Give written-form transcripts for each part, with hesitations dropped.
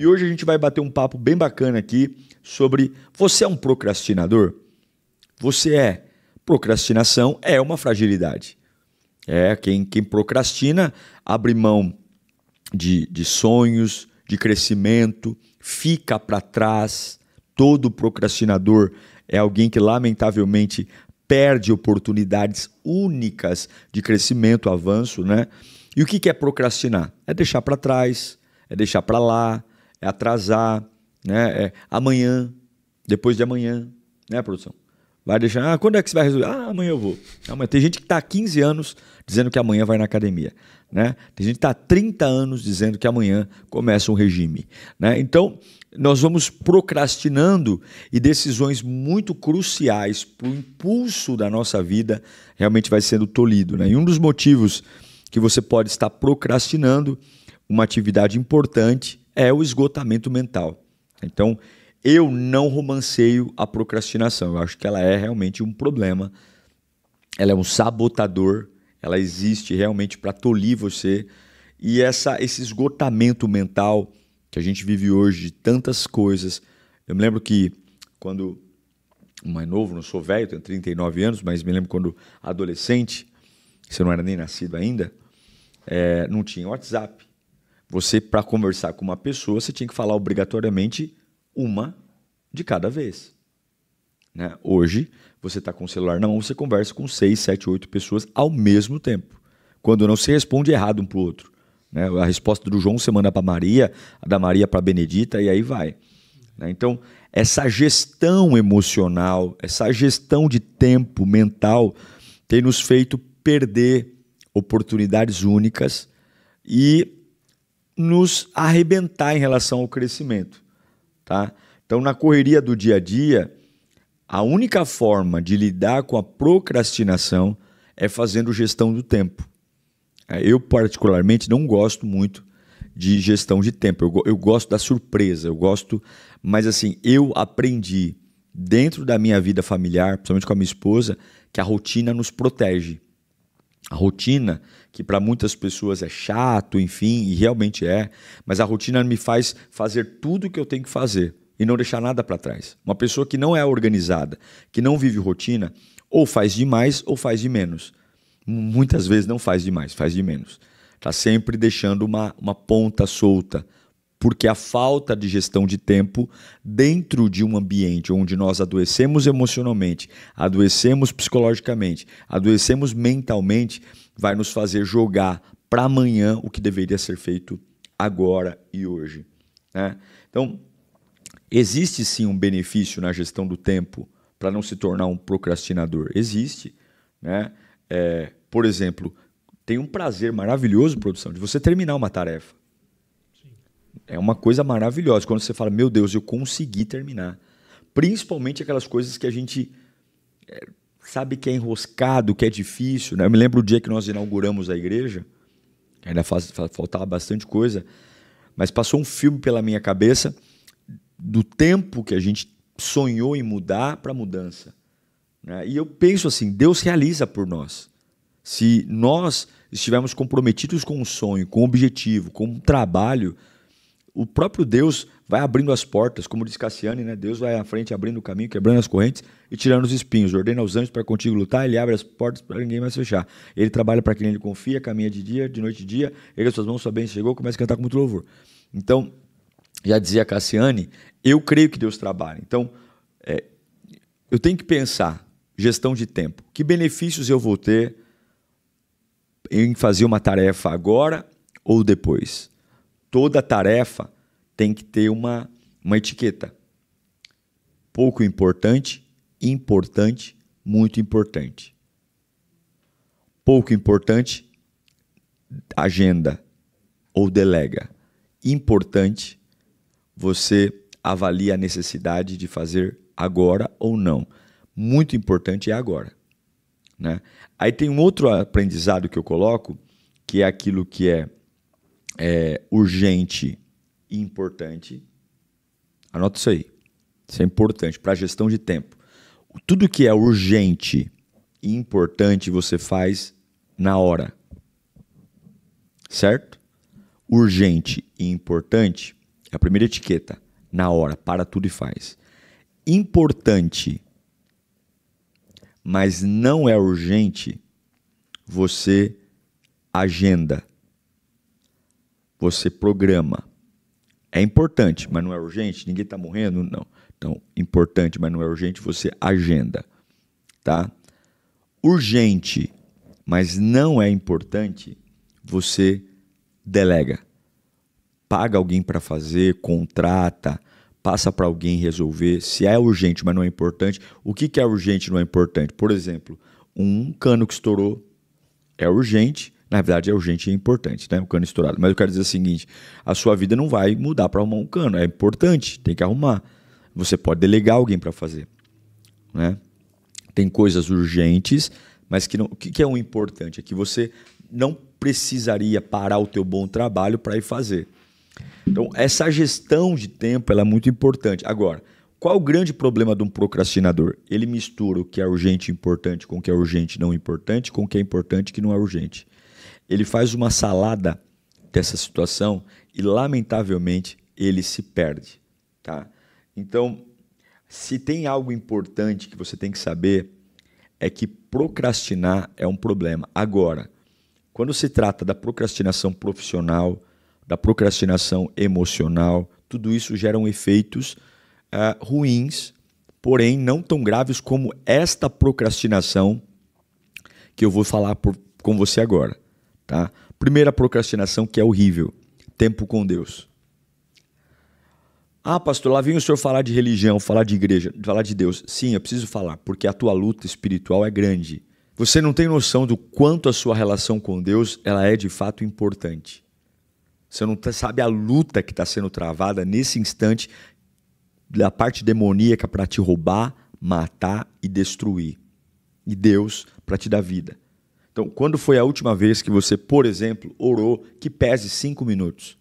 E hoje a gente vai bater um papo bem bacana aqui sobre: você é um procrastinador? Você é. Procrastinação é uma fragilidade. Quem procrastina abre mão de sonhos, de crescimento, fica para trás. Todo procrastinador é alguém que, lamentavelmente, perde oportunidades únicas de crescimento, avanço, né? E o que é procrastinar? É deixar para trás, é deixar para lá, é atrasar, né? É amanhã, depois de amanhã, né, produção? Vai deixar, quando é que você vai resolver? Amanhã eu vou. Amanhã. Tem gente que está há 15 anos dizendo que amanhã vai na academia, né? Tem gente que está há 30 anos dizendo que amanhã começa um regime, né? Então, nós vamos procrastinando e decisões muito cruciais para o impulso da nossa vida realmente vai sendo tolhido, né? E um dos motivos que você pode estar procrastinando uma atividade importante é o esgotamento mental. Então, eu não romanceio a procrastinação. Eu acho que ela é realmente um problema. Ela é um sabotador. Ela existe realmente para tolir você. E esse esgotamento mental que a gente vive hoje de tantas coisas. Eu me lembro que quando mais novo, não sou velho, tenho 39 anos, mas me lembro quando adolescente, você não era nem nascido ainda, não tinha WhatsApp. Você, para conversar com uma pessoa, você tinha que falar obrigatoriamente uma de cada vez, né? Hoje, você está com o celular na mão, você conversa com 6, 7, 8 pessoas ao mesmo tempo. Quando não se responde errado um para o outro, né? A resposta do João você manda para Maria, a da Maria para a Benedita e aí vai, né? Então, essa gestão emocional, essa gestão de tempo mental tem nos feito perder oportunidades únicas e nos arrebentar em relação ao crescimento, tá? Então, na correria do dia a dia, a única forma de lidar com a procrastinação é fazendo gestão do tempo. Eu, particularmente, não gosto muito de gestão de tempo. Eu gosto da surpresa, mas assim, eu aprendi dentro da minha vida familiar, principalmente com a minha esposa, que a rotina nos protege. A rotina, que para muitas pessoas é chato, enfim, e realmente é, mas a rotina me faz fazer tudo o que eu tenho que fazer e não deixar nada para trás. Uma pessoa que não é organizada, que não vive rotina, ou faz de mais ou faz de menos. Muitas vezes não faz de mais, faz de menos. Está sempre deixando uma ponta solta, porque a falta de gestão de tempo dentro de um ambiente onde nós adoecemos emocionalmente, adoecemos psicologicamente, adoecemos mentalmente, vai nos fazer jogar para amanhã o que deveria ser feito agora e hoje, né? Então, existe sim um benefício na gestão do tempo para não se tornar um procrastinador. Existe, né? Por exemplo, tem um prazer maravilhoso, produção, de você terminar uma tarefa. É uma coisa maravilhosa quando você fala, meu Deus, eu consegui terminar. Principalmente aquelas coisas que a gente sabe que é enroscado, que é difícil, né? Eu me lembro o dia que nós inauguramos a igreja, ainda faltava bastante coisa, mas passou um filme pela minha cabeça do tempo que a gente sonhou em mudar para mudança, né? E eu penso assim, Deus realiza por nós. Se nós estivermos comprometidos com um sonho, com um objetivo, com um trabalho, o próprio Deus vai abrindo as portas, como diz Cassiane, né? Deus vai à frente abrindo o caminho, quebrando as correntes e tirando os espinhos. Ordena aos anjos para contigo lutar, ele abre as portas para ninguém mais fechar. Ele trabalha para quem ele confia, caminha de dia, de noite e dia, ergue as suas mãos, sua bênção chegou, começa a cantar com muito louvor. Então, já dizia Cassiane, eu creio que Deus trabalha. Então, eu tenho que pensar, gestão de tempo. Que benefícios eu vou ter em fazer uma tarefa agora ou depois? Toda tarefa tem que ter uma etiqueta. Pouco importante, importante, muito importante. Pouco importante, agenda ou delega. Importante, você avalia a necessidade de fazer agora ou não. Muito importante é agora, né? Aí tem um outro aprendizado que eu coloco, que é aquilo que é urgente e importante. Anota isso aí. Isso é importante para a gestão de tempo. Tudo que é urgente e importante você faz na hora. Certo? Urgente e importante É a primeira etiqueta. Na hora, para tudo e faz. Importante, mas não é urgente, você agenda. Você programa. É importante, mas não é urgente? Ninguém está morrendo? Não. Então, importante, mas não é urgente, você agenda. Tá? Urgente, mas não é importante, você delega. Paga alguém para fazer, contrata, passa para alguém resolver. Se é urgente, mas não é importante, o que é urgente e não é importante? Por exemplo, um cano que estourou é urgente, na verdade é urgente e é importante, né? O cano estourado. Mas eu quero dizer o seguinte, a sua vida não vai mudar para arrumar um cano, é importante, tem que arrumar. Você pode delegar alguém para fazer, né? Tem coisas urgentes, mas que não, o que é um importante? É que você não precisaria parar o teu bom trabalho para ir fazer. Então, essa gestão de tempo ela é muito importante. Agora, qual é o grande problema de um procrastinador? Ele mistura o que é urgente e importante com o que é urgente e não importante, com o que é importante e que não é urgente. Ele faz uma salada dessa situação e, lamentavelmente, ele se perde. Tá? Então, se tem algo importante que você tem que saber, é que procrastinar é um problema. Agora, quando se trata da procrastinação profissional, da procrastinação emocional, tudo isso geram efeitos ruins, porém não tão graves como esta procrastinação que eu vou falar com você agora. Tá? Primeira procrastinação que é horrível, tempo com Deus. Ah, pastor, lá vem o senhor falar de religião, falar de igreja, falar de Deus. Sim, eu preciso falar, porque a tua luta espiritual é grande. Você não tem noção do quanto a sua relação com Deus ela é de fato importante. Você não sabe a luta que está sendo travada nesse instante da parte demoníaca para te roubar, matar e destruir. E Deus para te dar vida. Então, quando foi a última vez que você, por exemplo, orou que pese 5 minutos?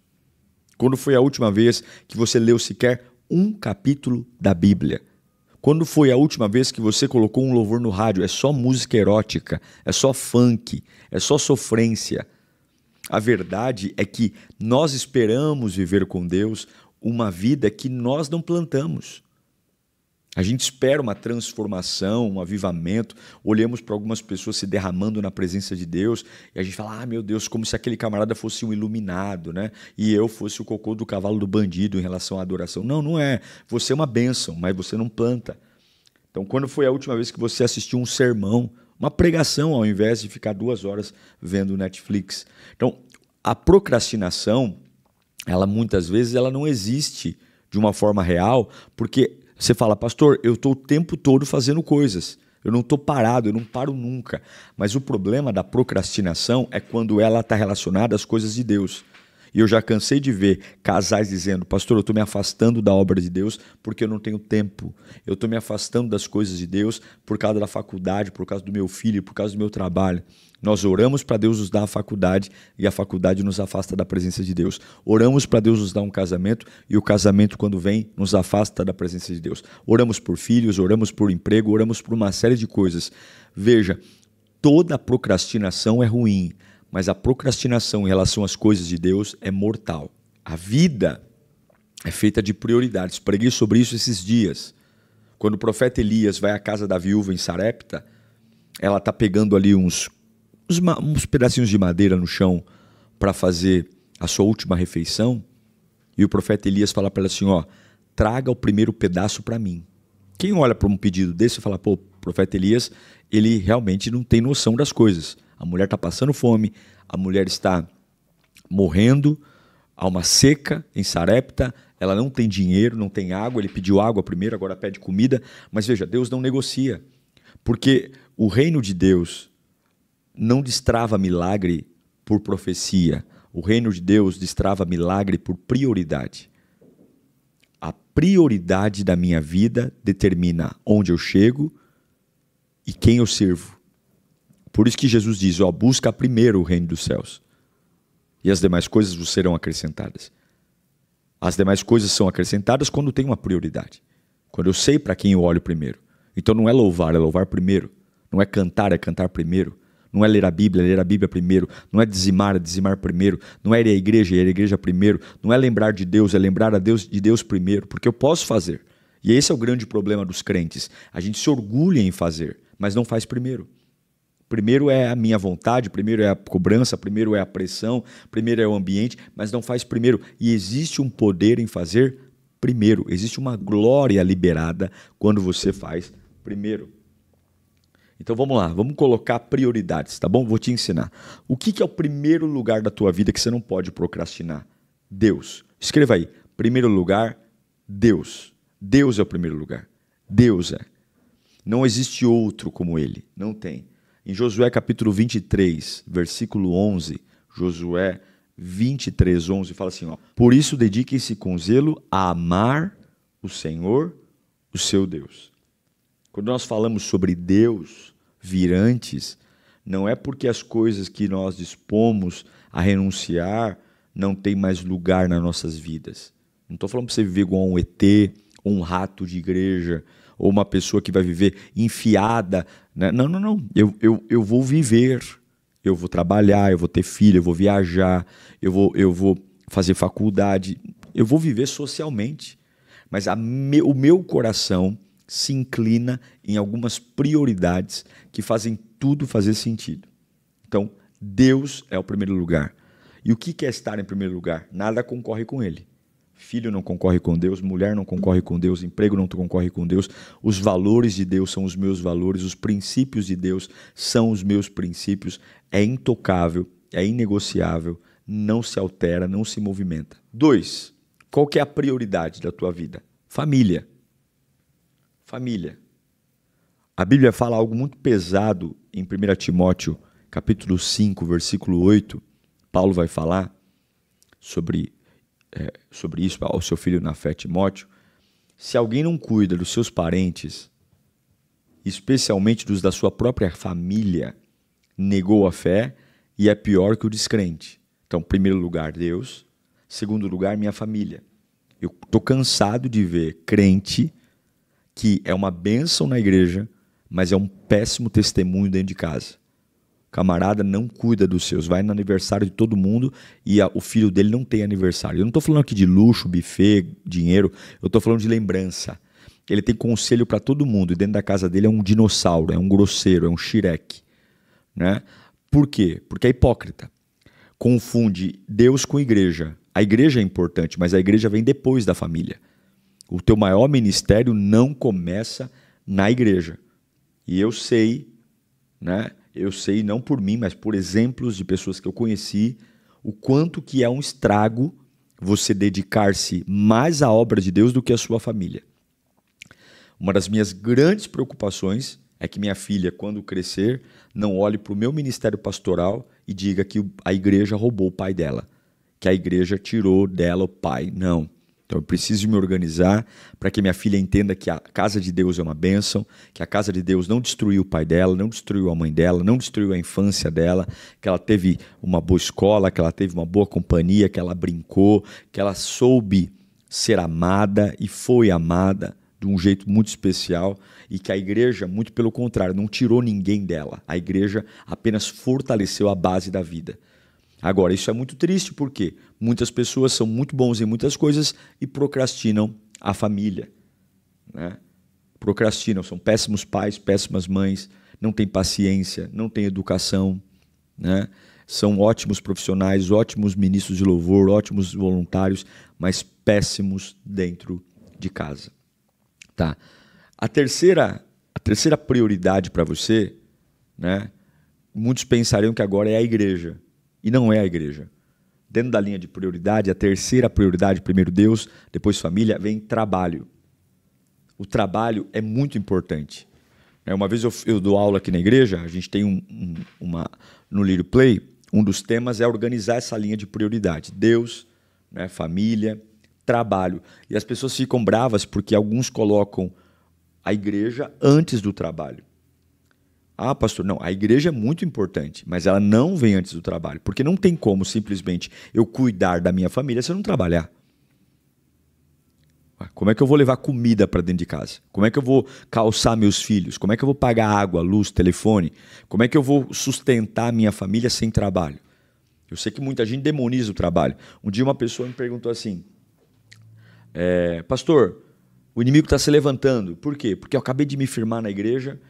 Quando foi a última vez que você leu sequer um capítulo da Bíblia? Quando foi a última vez que você colocou um louvor no rádio? É só música erótica, é só funk, é só sofrência. A verdade é que nós esperamos viver com Deus uma vida que nós não plantamos. A gente espera uma transformação, um avivamento, olhamos para algumas pessoas se derramando na presença de Deus e a gente fala, ah, meu Deus, como se aquele camarada fosse um iluminado, né? E eu fosse o cocô do cavalo do bandido em relação à adoração. Não, não é. Você é uma bênção, mas você não planta. Então, quando foi a última vez que você assistiu um sermão, uma pregação, ao invés de ficar 2 horas vendo Netflix? Então, a procrastinação, ela muitas vezes ela não existe de uma forma real, porque você fala, pastor, eu estou o tempo todo fazendo coisas, eu não estou parado, eu não paro nunca. Mas o problema da procrastinação é quando ela está relacionada às coisas de Deus. E eu já cansei de ver casais dizendo, pastor, eu estou me afastando da obra de Deus porque eu não tenho tempo. Eu estou me afastando das coisas de Deus por causa da faculdade, por causa do meu filho, por causa do meu trabalho. Nós oramos para Deus nos dar a faculdade e a faculdade nos afasta da presença de Deus. Oramos para Deus nos dar um casamento e o casamento, quando vem, nos afasta da presença de Deus. Oramos por filhos, oramos por emprego, oramos por uma série de coisas. Veja, toda procrastinação é ruim, mas a procrastinação em relação às coisas de Deus é mortal. A vida é feita de prioridades. Preguei sobre isso esses dias. Quando o profeta Elias vai à casa da viúva em Sarepta, ela está pegando ali uns pedacinhos de madeira no chão para fazer a sua última refeição, e o profeta Elias fala para ela assim, ó, traga o primeiro pedaço para mim. Quem olha para um pedido desse e fala, pô, o profeta Elias, ele realmente não tem noção das coisas. A mulher está passando fome, a mulher está morrendo, há uma seca em Sarepta, ela não tem dinheiro, não tem água, ele pediu água primeiro, agora pede comida, mas veja, Deus não negocia, porque o reino de Deus não destrava milagre por profecia. O reino de Deus destrava milagre por prioridade. A prioridade da minha vida determina onde eu chego e quem eu sirvo. Por isso que Jesus diz, ó, busca primeiro o reino dos céus e as demais coisas vos serão acrescentadas. As demais coisas são acrescentadas quando tem uma prioridade. Quando eu sei para quem eu olho primeiro. Então não é louvar primeiro. Não é cantar primeiro. Não é ler a Bíblia primeiro. Não é dizimar primeiro. Não é ir à igreja primeiro. Não é lembrar de Deus, é lembrar de Deus primeiro. Porque eu posso fazer. E esse é o grande problema dos crentes. A gente se orgulha em fazer, mas não faz primeiro. Primeiro é a minha vontade, primeiro é a cobrança, primeiro é a pressão, primeiro é o ambiente, mas não faz primeiro. E existe um poder em fazer primeiro. Existe uma glória liberada quando você faz primeiro. Então vamos lá, vamos colocar prioridades, tá bom? Vou te ensinar. O que é o primeiro lugar da tua vida que você não pode procrastinar? Deus. Escreva aí. Primeiro lugar, Deus. Deus é o primeiro lugar. Deus é. Não existe outro como Ele. Não tem. Em Josué capítulo 23, versículo 11, Josué 23, 11, fala assim, ó, por isso dediquem-se com zelo a amar o Senhor, o seu Deus. Quando nós falamos sobre Deus vir antes, não é porque as coisas que nós dispomos a renunciar não têm mais lugar nas nossas vidas. Não estou falando para você viver igual um ET, ou um rato de igreja, ou uma pessoa que vai viver enfiada. Né? Não, não, não. Eu vou viver, eu vou trabalhar, eu vou ter filho, eu vou viajar, eu vou fazer faculdade, eu vou viver socialmente. Mas o meu coração se inclina em algumas prioridades que fazem tudo fazer sentido. Então, Deus é o primeiro lugar. E o que é estar em primeiro lugar? Nada concorre com Ele. Filho não concorre com Deus, mulher não concorre com Deus, emprego não concorre com Deus, os valores de Deus são os meus valores, os princípios de Deus são os meus princípios, é intocável, é inegociável, não se altera, não se movimenta. 2. Qual que é a prioridade da tua vida? Família. Família. A Bíblia fala algo muito pesado em 1 Timóteo, capítulo 5, versículo 8. Paulo vai falar sobre isso ao seu filho na fé, Timóteo. Se alguém não cuida dos seus parentes, especialmente dos da sua própria família, negou a fé e é pior que o descrente. Então, primeiro lugar, Deus. Segundo lugar, minha família. Eu estou cansado de ver crente que é uma bênção na igreja, mas é um péssimo testemunho dentro de casa. Camarada não cuida dos seus, vai no aniversário de todo mundo e o filho dele não tem aniversário. Eu não estou falando aqui de luxo, buffet, dinheiro, eu estou falando de lembrança. Ele tem conselho para todo mundo e dentro da casa dele é um dinossauro, é um grosseiro, é um Shrek. Né? Por quê? Porque é hipócrita. Confunde Deus com igreja. A igreja é importante, mas a igreja vem depois da família. O teu maior ministério não começa na igreja. E eu sei, né? Eu sei, não por mim, mas por exemplos de pessoas que eu conheci, o quanto que é um estrago você dedicar-se mais à obra de Deus do que à sua família. Uma das minhas grandes preocupações é que minha filha, quando crescer, não olhe para o meu ministério pastoral e diga que a igreja roubou o pai dela, que a igreja tirou dela o pai. Não. Então eu preciso me organizar para que minha filha entenda que a casa de Deus é uma bênção, que a casa de Deus não destruiu o pai dela, não destruiu a mãe dela, não destruiu a infância dela, que ela teve uma boa escola, que ela teve uma boa companhia, que ela brincou, que ela soube ser amada e foi amada de um jeito muito especial e que a igreja, muito pelo contrário, não tirou ninguém dela. A igreja apenas fortaleceu a base da vida. Agora, isso é muito triste porque muitas pessoas são muito bons em muitas coisas e procrastinam a família. Né? Procrastinam, são péssimos pais, péssimas mães, não têm paciência, não têm educação. Né? São ótimos profissionais, ótimos ministros de louvor, ótimos voluntários, mas péssimos dentro de casa. Tá? A terceira prioridade para você, né? Muitos pensariam que agora é a igreja. E não é a igreja. Dentro da linha de prioridade, a terceira prioridade, primeiro Deus, depois família, vem trabalho. O trabalho é muito importante. Uma vez eu dou aula aqui na igreja, a gente tem no Lírio Play, um dos temas é organizar essa linha de prioridade. Deus, né, família, trabalho. E as pessoas ficam bravas porque alguns colocam a igreja antes do trabalho. Ah, pastor, não, a igreja é muito importante, mas ela não vem antes do trabalho, porque não tem como simplesmente eu cuidar da minha família se eu não trabalhar. Como é que eu vou levar comida para dentro de casa? Como é que eu vou calçar meus filhos? Como é que eu vou pagar água, luz, telefone? Como é que eu vou sustentar minha família sem trabalho? Eu sei que muita gente demoniza o trabalho. Um dia uma pessoa me perguntou assim, pastor, o inimigo está se levantando. Por quê? Porque eu acabei de me firmar na igreja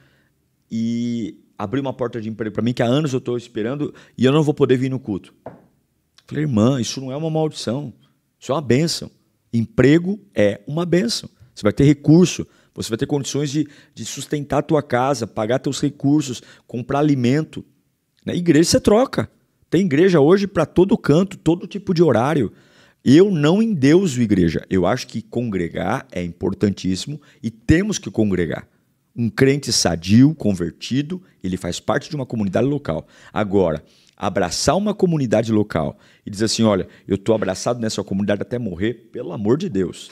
e abri uma porta de emprego para mim que há anos eu estou esperando e eu não vou poder vir no culto. Falei, irmã, isso não é uma maldição, isso é uma bênção. Emprego é uma bênção. Você vai ter recurso, você vai ter condições de sustentar a tua casa, pagar teus recursos, comprar alimento. Na igreja você troca. Tem igreja hoje para todo canto, todo tipo de horário. Eu não endeuso igreja. Eu acho que congregar é importantíssimo e temos que congregar. Um crente sadio, convertido, ele faz parte de uma comunidade local. Agora, abraçar uma comunidade local e dizer assim, olha, eu estou abraçado nessa comunidade até morrer, pelo amor de Deus.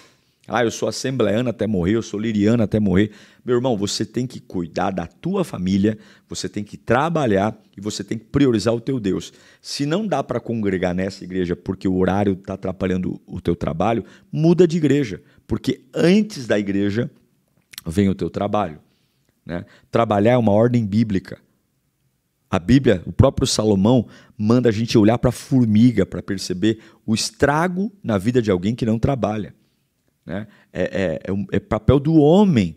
Eu sou assembleano até morrer, eu sou liriano até morrer. Meu irmão, você tem que cuidar da tua família, você tem que trabalhar e você tem que priorizar o teu Deus. Se não dá para congregar nessa igreja porque o horário está atrapalhando o teu trabalho, muda de igreja, porque antes da igreja vem o teu trabalho. Né? Trabalhar é uma ordem bíblica. A Bíblia, o próprio Salomão, manda a gente olhar para a formiga para perceber o estrago na vida de alguém que não trabalha. Né? É papel do homem,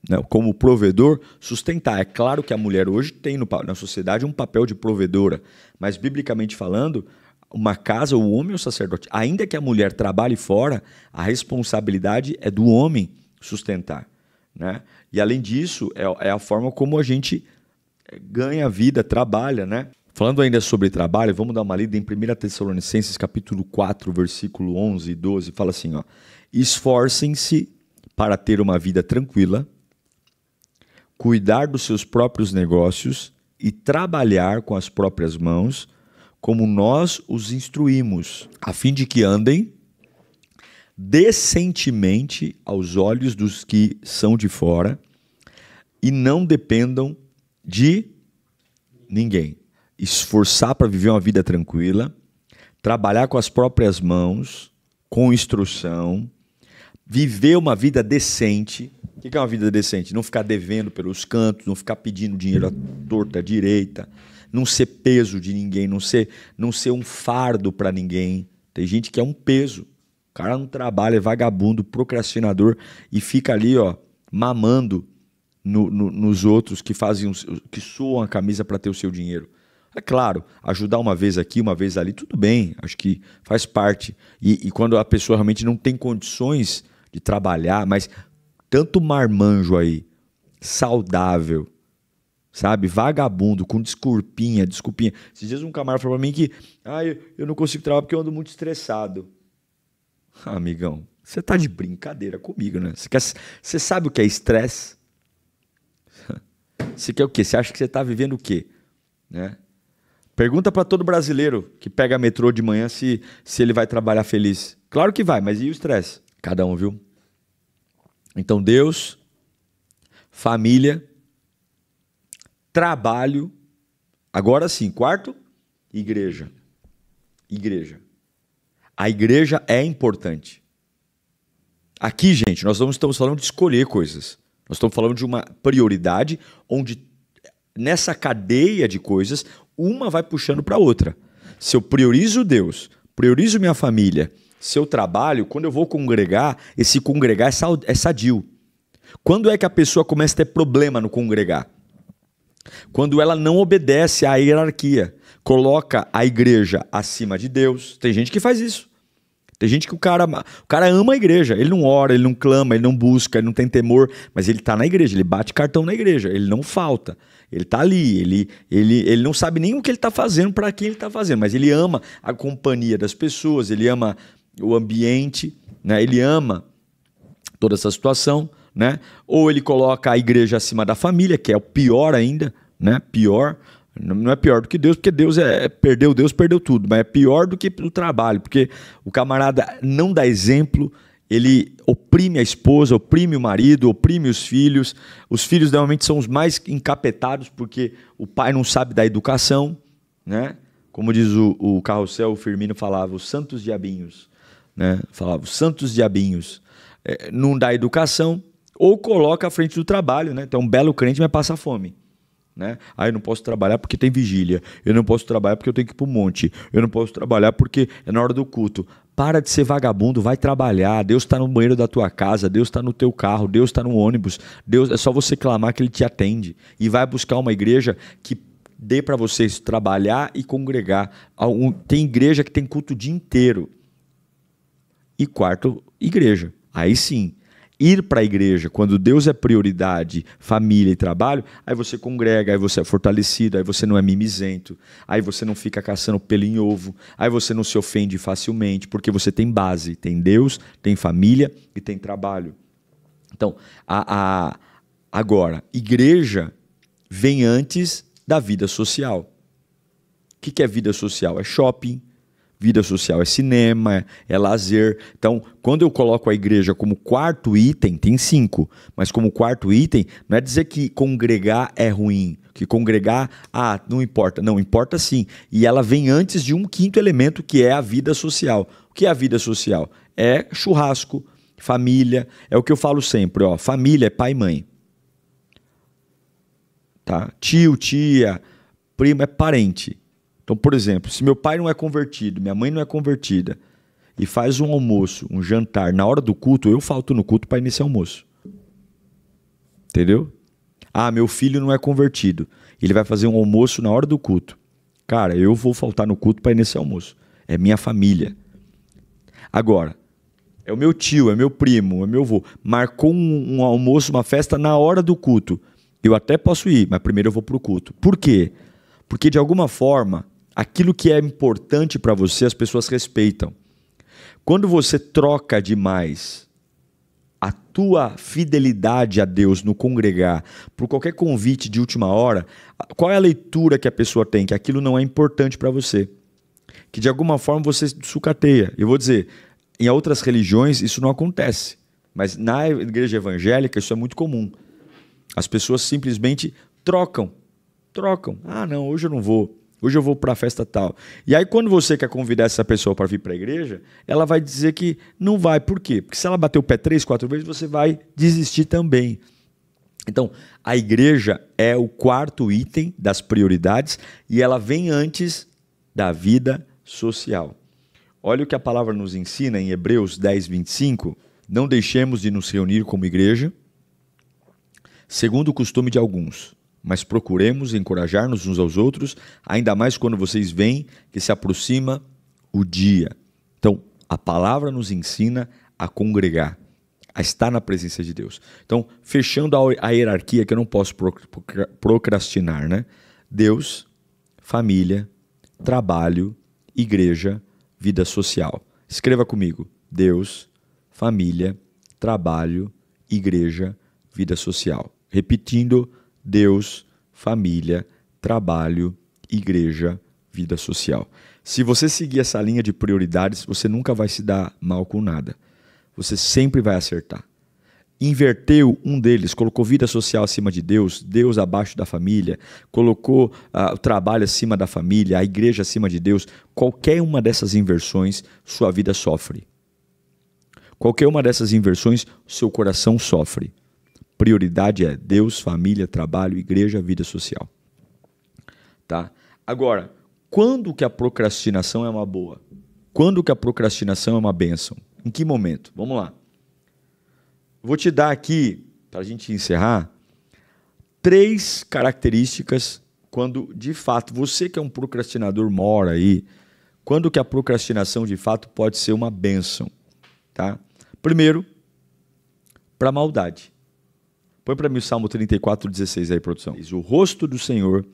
né, como provedor, sustentar. É claro que a mulher hoje tem na sociedade um papel de provedora, mas biblicamente falando, uma casa, o homem é o sacerdote. Ainda que a mulher trabalhe fora, a responsabilidade é do homem sustentar. Né? E além disso, é a forma como a gente ganha vida, trabalha, né? Falando ainda sobre trabalho, vamos dar uma lida em 1 Tessalonicenses, capítulo 4, versículo 11 e 12, fala assim, ó, esforcem-se para ter uma vida tranquila, cuidar dos seus próprios negócios e trabalhar com as próprias mãos, como nós os instruímos, a fim de que andem decentemente aos olhos dos que são de fora e não dependam de ninguém. Esforçar para viver uma vida tranquila, trabalhar com as próprias mãos, com instrução, viver uma vida decente. O que é uma vida decente? Não ficar devendo pelos cantos, não ficar pedindo dinheiro à torta à direita, não ser peso de ninguém, não ser um fardo para ninguém. Tem gente que é um peso. O cara não trabalha, é vagabundo, procrastinador e fica ali, ó, mamando nos outros que que suam a camisa para ter o seu dinheiro. É claro, ajudar uma vez aqui, uma vez ali, tudo bem, acho que faz parte. E quando a pessoa realmente não tem condições de trabalhar, mas tanto marmanjo aí, saudável, sabe, vagabundo, com desculpinha. Esses dias um camarada falou para mim que eu não consigo trabalhar porque eu ando muito estressado. Amigão, você tá de brincadeira comigo, né? Você sabe o que é estresse? Você quer o quê? Você acha que você está vivendo o quê? Né? Pergunta para todo brasileiro que pega metrô de manhã se ele vai trabalhar feliz. Claro que vai, mas e o estresse? Cada um, viu? Então Deus, família, trabalho, agora sim, quarto, igreja. Igreja. A igreja é importante. Aqui, gente, nós não estamos falando de escolher coisas. Nós estamos falando de uma prioridade onde, nessa cadeia de coisas, uma vai puxando para a outra. Se eu priorizo Deus, priorizo minha família, seu trabalho, quando eu vou congregar, esse congregar é sadio. Quando é que a pessoa começa a ter problema no congregar? Quando ela não obedece à hierarquia, coloca a igreja acima de Deus. Tem gente que faz isso. Tem gente que o cara ama a igreja, ele não ora, ele não clama, ele não busca, ele não tem temor, mas ele está na igreja, ele bate cartão na igreja, ele não falta, ele está ali, ele não sabe nem o que ele está fazendo, para quem ele está fazendo, mas ele ama a companhia das pessoas, ele ama o ambiente, né? Ele ama toda essa situação, né? Ou ele coloca a igreja acima da família, que é o pior ainda, né? Pior. Não é pior do que Deus, porque Deus perdeu tudo, mas é pior do que o trabalho, porque o camarada não dá exemplo, ele oprime a esposa, oprime o marido, oprime os filhos normalmente são os mais encapetados, porque o pai não sabe da educação, né? Como diz o Carrossel, o Firmino falava, os santos diabinhos, né? Falava, os santos diabinhos, não dá educação, ou coloca à frente do trabalho, né? Então, um belo crente, mas passa fome. Né? Eu não posso trabalhar porque tem vigília, eu não posso trabalhar porque eu tenho que ir para o monte, eu não posso trabalhar porque é na hora do culto. Para de ser vagabundo, vai trabalhar. Deus está no banheiro da tua casa, Deus está no teu carro, Deus está no ônibus. Deus, é só você clamar que Ele te atende. E vai buscar uma igreja que dê para vocês trabalhar e congregar. Tem igreja que tem culto o dia inteiro. E quarto, igreja. Aí sim. Ir para a igreja, quando Deus é prioridade, família e trabalho, aí você congrega, aí você é fortalecido, aí você não é mimizento, aí você não fica caçando pelo em ovo, aí você não se ofende facilmente, porque você tem base, tem Deus, tem família e tem trabalho. Então, agora, igreja vem antes da vida social. O que é vida social? É shopping. Vida social é cinema, é lazer. Então, quando eu coloco a igreja como quarto item, tem 5, mas como quarto item, não é dizer que congregar é ruim, que congregar, não importa. Não, importa sim. E ela vem antes de um quinto elemento, que é a vida social. O que é a vida social? É churrasco, família, é o que eu falo sempre, ó, família é pai e mãe. Tá? Tio, tia, primo é parente. Então, por exemplo, se meu pai não é convertido, minha mãe não é convertida, e faz um almoço, um jantar, na hora do culto, eu falto no culto para ir nesse almoço. Entendeu? Meu filho não é convertido, ele vai fazer um almoço na hora do culto. Cara, eu vou faltar no culto para ir nesse almoço. É minha família. Agora, é o meu tio, é meu primo, é meu avô. Marcou um almoço, uma festa na hora do culto. Eu até posso ir, mas primeiro eu vou para o culto. Por quê? Porque, de alguma forma, aquilo que é importante para você, as pessoas respeitam. Quando você troca demais a tua fidelidade a Deus no congregar por qualquer convite de última hora, qual é a leitura que a pessoa tem? Que aquilo não é importante para você. Que, de alguma forma, você sucateia. Eu vou dizer, em outras religiões isso não acontece. Mas na igreja evangélica isso é muito comum. As pessoas simplesmente trocam. Não, hoje eu não vou. Hoje eu vou para a festa tal. E aí, quando você quer convidar essa pessoa para vir para a igreja, ela vai dizer que não vai. Por quê? Porque se ela bater o pé 3, 4 vezes, você vai desistir também. Então, a igreja é o quarto item das prioridades e ela vem antes da vida social. Olha o que a palavra nos ensina em Hebreus 10, 25. Não deixemos de nos reunir como igreja, segundo o costume de alguns, mas procuremos encorajar-nos uns aos outros, ainda mais quando vocês veem que se aproxima o dia. Então, a palavra nos ensina a congregar, a estar na presença de Deus. Então, fechando a hierarquia, que eu não posso procrastinar, né? Deus, família, trabalho, igreja, vida social. Escreva comigo. Deus, família, trabalho, igreja, vida social. Repetindo, Deus, família, trabalho, igreja, vida social. Se você seguir essa linha de prioridades, você nunca vai se dar mal com nada. Você sempre vai acertar. Inverteu um deles, colocou vida social acima de Deus, Deus abaixo da família, colocou o trabalho acima da família, a igreja acima de Deus. Qualquer uma dessas inversões, sua vida sofre. Qualquer uma dessas inversões, seu coração sofre. Prioridade é Deus, família, trabalho, igreja, vida social. Tá? Agora, quando que a procrastinação é uma boa? Quando que a procrastinação é uma bênção? Em que momento? Vamos lá. Vou te dar aqui, para a gente encerrar, 3 características quando, de fato, você que é um procrastinador mora aí, quando que a procrastinação, de fato, pode ser uma bênção. Tá? Primeiro, para a maldade. Põe para mim o Salmo 34:16 aí, produção. O rosto do Senhor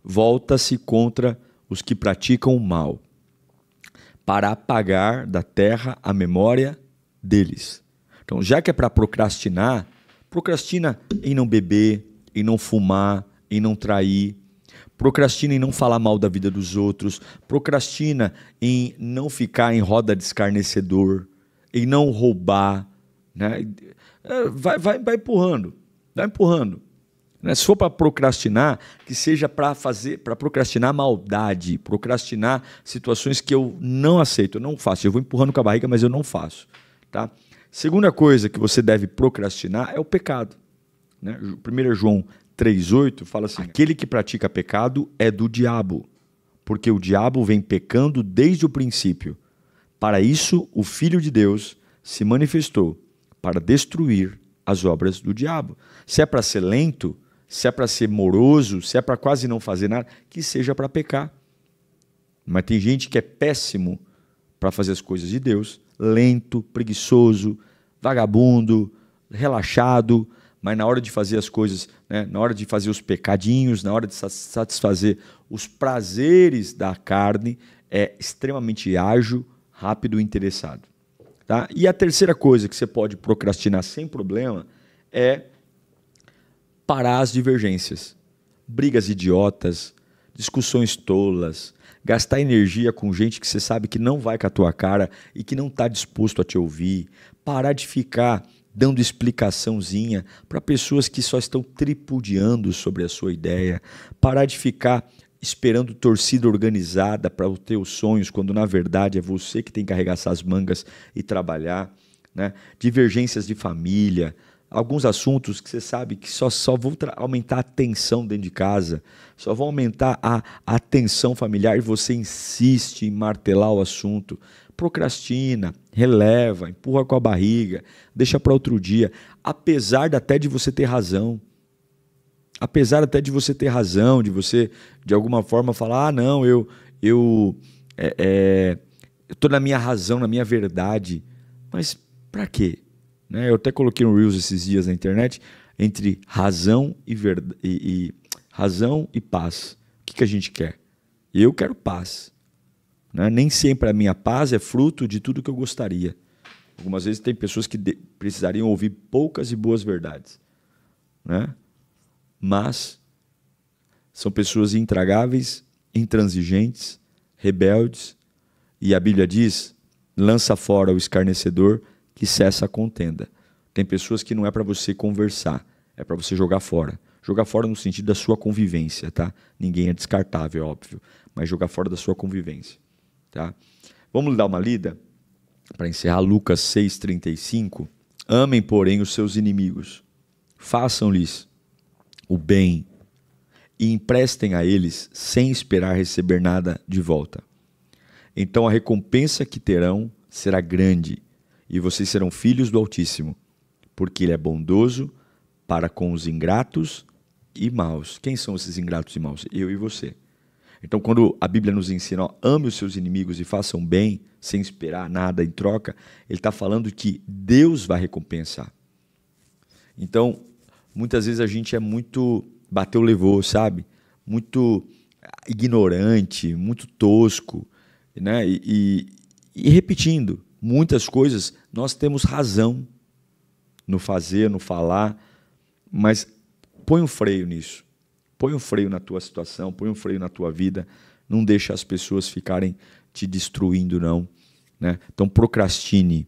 volta-se contra os que praticam o mal, para apagar da terra a memória deles. Então, já que é para procrastinar, procrastina em não beber, em não fumar, em não trair, procrastina em não falar mal da vida dos outros, procrastina em não ficar em roda de escarnecedor, em não roubar, né? Vai empurrando. Vai empurrando. Se for para procrastinar, que seja para procrastinar maldade, procrastinar situações que eu não aceito, eu não faço. Eu vou empurrando com a barriga, mas eu não faço. Tá? Segunda coisa que você deve procrastinar é o pecado. Né? 1 João 3,8 fala assim: aquele que pratica pecado é do diabo, porque o diabo vem pecando desde o princípio. Para isso, o Filho de Deus se manifestou, para destruir as obras do diabo. Se é para ser lento, se é para ser moroso, se é para quase não fazer nada, que seja para pecar. Mas tem gente que é péssimo para fazer as coisas de Deus, lento, preguiçoso, vagabundo, relaxado, mas na hora de fazer as coisas, né, na hora de fazer os pecadinhos, na hora de satisfazer os prazeres da carne, é extremamente ágil, rápido e interessado. Tá? E a terceira coisa que você pode procrastinar sem problema é parar as divergências. Brigas idiotas, discussões tolas, gastar energia com gente que você sabe que não vai com a tua cara e que não está disposto a te ouvir, parar de ficar dando explicaçãozinha para pessoas que só estão tripudiando sobre a sua ideia, parar de ficar esperando torcida organizada para os teus sonhos, quando na verdade é você que tem que arregaçar as mangas e trabalhar, né? Divergências de família, alguns assuntos que você sabe que só vão aumentar a tensão dentro de casa, só vão aumentar a tensão familiar e você insiste em martelar o assunto. Procrastina, releva, empurra com a barriga, deixa para outro dia, apesar até de você ter razão. Apesar até de você ter razão, de você, de alguma forma, falar, ah, não, eu estou na minha razão, na minha verdade. Mas para quê? Né? Eu até coloquei um Reels esses dias na internet, entre razão e razão e paz. O que a gente quer? Eu quero paz. Né? Nem sempre a minha paz é fruto de tudo que eu gostaria. Algumas vezes tem pessoas que precisariam ouvir poucas e boas verdades. Né? Mas são pessoas intragáveis, intransigentes, rebeldes, e a Bíblia diz, lança fora o escarnecedor que cessa a contenda. Tem pessoas que não é para você conversar, é para você jogar fora. Jogar fora no sentido da sua convivência, tá? Ninguém é descartável, óbvio, mas jogar fora da sua convivência, tá? Vamos dar uma lida para encerrar Lucas 6,35. Amem, porém, os seus inimigos, façam-lhes o bem e emprestem a eles sem esperar receber nada de volta. Então a recompensa que terão será grande e vocês serão filhos do Altíssimo, porque Ele é bondoso para com os ingratos e maus. Quem são esses ingratos e maus? Eu e você. Então quando a Bíblia nos ensina, ó, ame os seus inimigos e façam bem sem esperar nada em troca, Ele está falando que Deus vai recompensar. Então, muitas vezes a gente é muito bateu, levou, sabe? Muito ignorante, muito tosco, né? E repetindo, muitas coisas nós temos razão no fazer, no falar, mas põe um freio nisso. Põe um freio na tua situação, põe um freio na tua vida, não deixa as pessoas ficarem te destruindo, não. Né? Então procrastine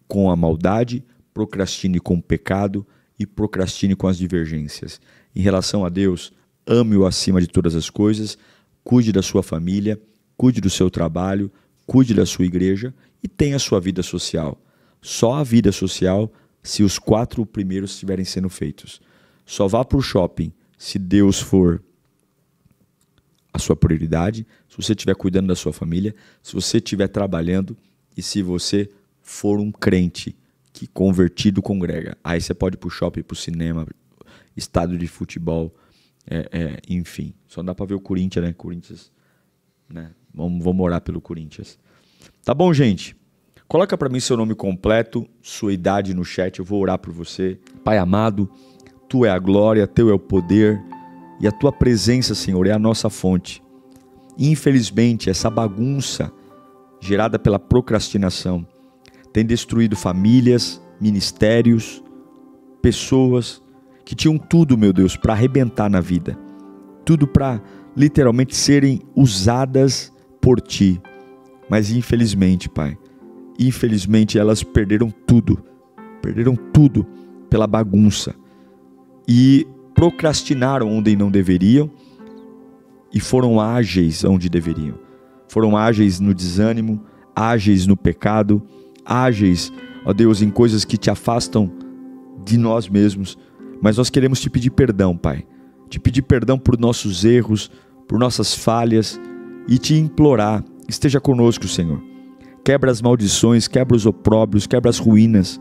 com a maldade, procrastine com o pecado, e procrastine com as divergências. Em relação a Deus, ame-o acima de todas as coisas, cuide da sua família, cuide do seu trabalho, cuide da sua igreja e tenha a sua vida social. Só a vida social se os 4 primeiros estiverem sendo feitos. Só vá para o shopping se Deus for a sua prioridade, se você estiver cuidando da sua família, se você estiver trabalhando e se você for um crente que convertido congrega. Aí você pode ir para o shopping, para o cinema, estádio de futebol, enfim. Só dá para ver o Corinthians, né? Corinthians, né? Vamos orar pelo Corinthians. Tá bom, gente? Coloca para mim seu nome completo, sua idade no chat, eu vou orar por você. Pai amado, Tu é a glória, Teu é o poder e a Tua presença, Senhor, é a nossa fonte. Infelizmente, essa bagunça gerada pela procrastinação tem destruído famílias, ministérios, pessoas que tinham tudo, meu Deus, para arrebentar na vida. Tudo para literalmente serem usadas por Ti. Mas infelizmente, Pai, infelizmente elas perderam tudo pela bagunça. E procrastinaram onde não deveriam e foram ágeis onde deveriam. Foram ágeis no desânimo, ágeis no pecado, ágeis ó Deus, em coisas que te afastam de nós mesmos, mas nós queremos te pedir perdão, Pai. Te pedir perdão por nossos erros, por nossas falhas e te implorar, esteja conosco, Senhor. Quebra as maldições, quebra os opróbrios, quebra as ruínas.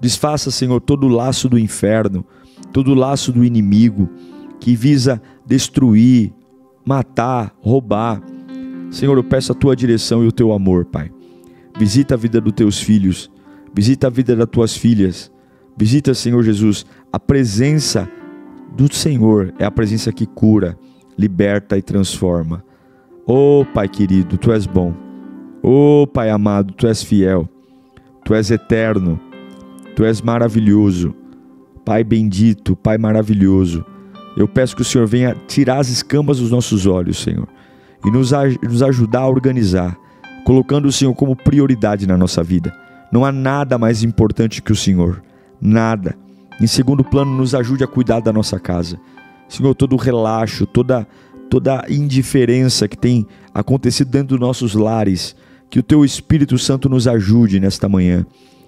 Desfaça, Senhor, todo o laço do inferno, todo o laço do inimigo que visa destruir, matar, roubar. Senhor, eu peço a tua direção e o teu amor, Pai. Visita a vida dos teus filhos, visita a vida das tuas filhas. Visita, Senhor Jesus, a presença do Senhor é a presença que cura, liberta e transforma. Oh, Pai querido, tu és bom. Oh, Pai amado, tu és fiel. Tu és eterno. Tu és maravilhoso. Pai bendito, Pai maravilhoso. Eu peço que o Senhor venha tirar as escamas dos nossos olhos, Senhor, e nos ajudar a organizar, colocando o Senhor como prioridade na nossa vida. Não há nada mais importante que o Senhor. Nada. Em segundo plano, nos ajude a cuidar da nossa casa. Senhor, todo o relaxo, toda indiferença que tem acontecido dentro dos nossos lares, que o Teu Espírito Santo nos ajude nesta manhã.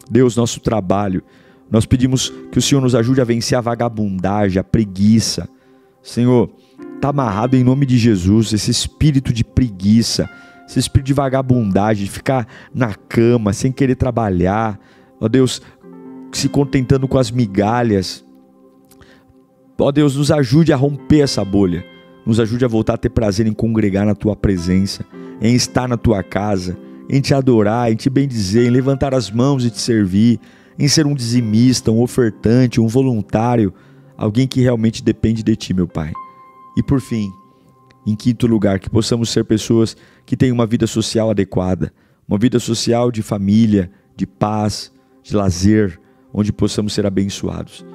Deus, nosso trabalho, nós pedimos que o Senhor nos ajude a vencer a vagabundagem, a preguiça. Senhor, está amarrado em nome de Jesus esse espírito de preguiça, esse espírito de vagabundagem, de ficar na cama, sem querer trabalhar. Ó Deus, se contentando com as migalhas. Ó Deus, nos ajude a romper essa bolha. Nos ajude a voltar a ter prazer em congregar na Tua presença, em estar na Tua casa, em Te adorar, em Te bendizer, em levantar as mãos e Te servir, em ser um dizimista, um ofertante, um voluntário, alguém que realmente depende de Ti, meu Pai. E por fim, em quinto lugar, que possamos ser pessoas que têm uma vida social adequada, uma vida social de família, de paz, de lazer, onde possamos ser abençoados.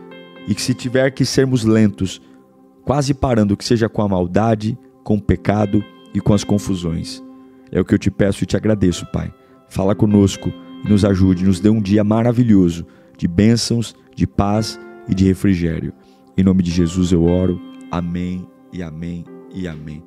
E que se tiver que sermos lentos, quase parando, que seja com a maldade, com o pecado e com as confusões. É o que eu te peço e te agradeço, Pai. Fala conosco e nos ajude, nos dê um dia maravilhoso, de bênçãos, de paz e de refrigério. Em nome de Jesus eu oro. Amém e amém e amém.